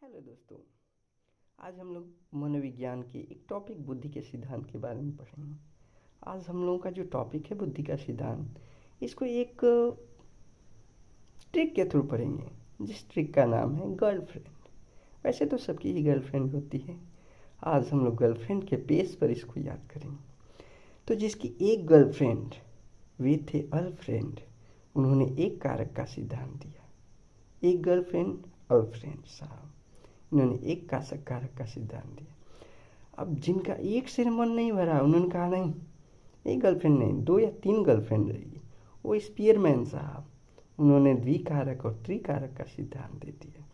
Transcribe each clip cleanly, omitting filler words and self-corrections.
Hello दोस्तों, आज हम लोग मनोविज्ञान के एक टॉपिक बुद्धि के सिद्धांत के बारे में पढ़ेंगे। आज हम लोगों का जो टॉपिक है बुद्धि का सिद्धांत, इसको एक ट्रिक के थ्रू पढ़ेंगे, जिस ट्रिक का नाम है गर्लफ्रेंड। वैसे तो सबकी ही गर्लफ्रेंड होती है। आज हम लोग गर्लफ्रेंड के बेस पर इसको याद करेंगे। तो जिसकी एक गर्लफ्रेंड विथ ए अलफ्रेंड, उन्होंने एक कारक का सिद्धांत दिया। एक गर्लफ्रेंड अलफ्रेंड साहब, इन्होंने एक कारक का सिद्धांत दिया। अब जिनका एक से मन नहीं भरा, उन्होंने कहा नहीं, एक गर्लफ्रेंड नहीं, 2 या 3 गर्लफ्रेंड रहेगी। वो स्पीयरमैन साहब, उन्होंने द्विकारक और त्रिकारक का सिद्धांत दे दिया।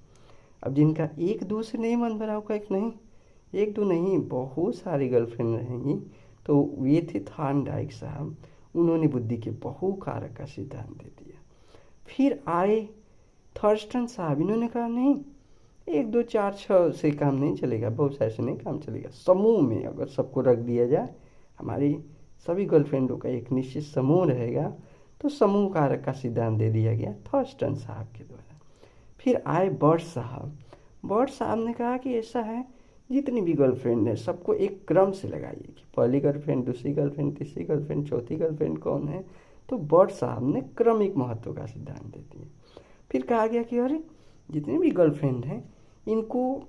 अब जिनका 1-2 से नहीं मन भरा, वो एक नहीं, 1-2 नहीं, बहुत सारी गर्लफ्रेंड रहेंगी। तो वे थे थॉर्नडाइक साहब, उन्होंने बुद्धि के बहुकारक का सिद्धांत दे दिया। फिर आए थर्स्टन साहब, इन्होंने कहा नहीं, 1 2 4 6 से काम नहीं चलेगा, बहुत सारे से नहीं काम चलेगा। समूह में अगर सबको रख दिया जाए, हमारी सभी गर्लफ्रेंडों का एक निश्चित समूह रहेगा, तो समूह कारक का सिद्धांत दे दिया गया थर्स्टन साहब के द्वारा। फिर आए बर्ड साहब। बर्ड साहब ने कहा कि ऐसा है, जितनी भी गर्लफ्रेंड है सबको एक क्रम से लगाइए कि पहली गर्लफ्रेंड, दूसरी गर्लफ्रेंड, तीसरी गर्लफ्रेंड, चौथी गर्लफ्रेंड कौन है। तो बर्ड साहब ने क्रमिक महत्व का सिद्धांत दे दिया। फिर कहा गया कि अरे जितनी भी गर्लफ्रेंड हैं, इनको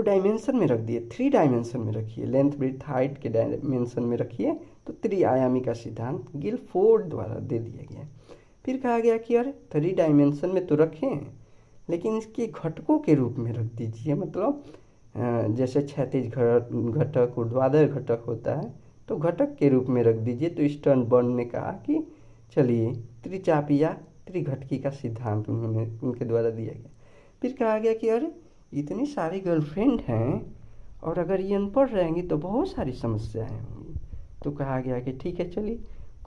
डायमेंशन में रख दिए, 3 डायमेंशन में रखिए, लेंथ ब्रेथ हाइट के डायमेंशन में रखिए। तो त्रिआयामी का सिद्धांत गिलफोर्ड द्वारा दे दिया गया। फिर कहा गया कि अरे 3 डायमेंशन में तो रखें, लेकिन इसके घटकों के रूप में रख दीजिए। मतलब जैसे क्षैतिज घटक, ऊर्ध्वाधर घटक होता है, तो घटक के रूप में रख दीजिए। तो स्टर्नबर्न ने कहा कि चलिए त्रिचापी या त्रिघटकी का सिद्धांत उनके द्वारा दिया गया। फिर कहा गया कि अरे इतनी सारी गर्लफ्रेंड हैं, और अगर ये अनपढ़ रहेंगी तो बहुत सारी समस्याएं होंगी। तो कहा गया कि ठीक है, चलिए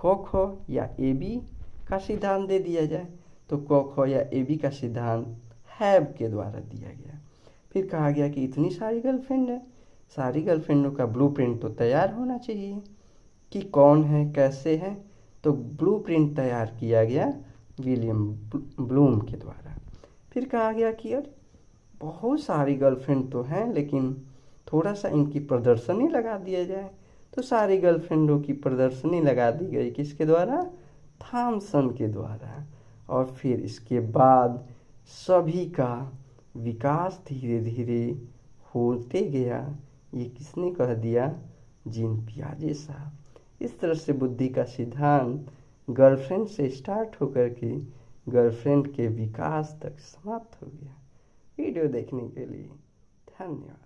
क ख या ए बी का सिद्धांत दे दिया जाए। तो क ख या ए बी का सिद्धांत हैब के द्वारा दिया गया। फिर कहा गया कि इतनी सारी गर्लफ्रेंड है, सारी गर्लफ्रेंडों का ब्लूप्रिंट तो तैयार होना चाहिए कि कौन है, कैसे है। तो ब्लूप्रिंट तैयार किया गया विलियम ब्लूम के द्वारा। फिर कहा गया कि यार बहुत सारी गर्लफ्रेंड तो हैं, लेकिन थोड़ा सा इनकी प्रदर्शनी लगा दिया जाए। तो सारी गर्लफ्रेंडों की प्रदर्शनी लगा दी गई, किसके द्वारा? थॉमसन के द्वारा। और फिर इसके बाद सभी का विकास धीरे धीरे होते गया। ये किसने कह दिया? जीन पियाजे साहब। इस तरह से बुद्धि का सिद्धांत गर्लफ्रेंड से स्टार्ट होकर के गर्लफ्रेंड के विकास तक समाप्त हो गया। वीडियो देखने के लिए धन्यवाद।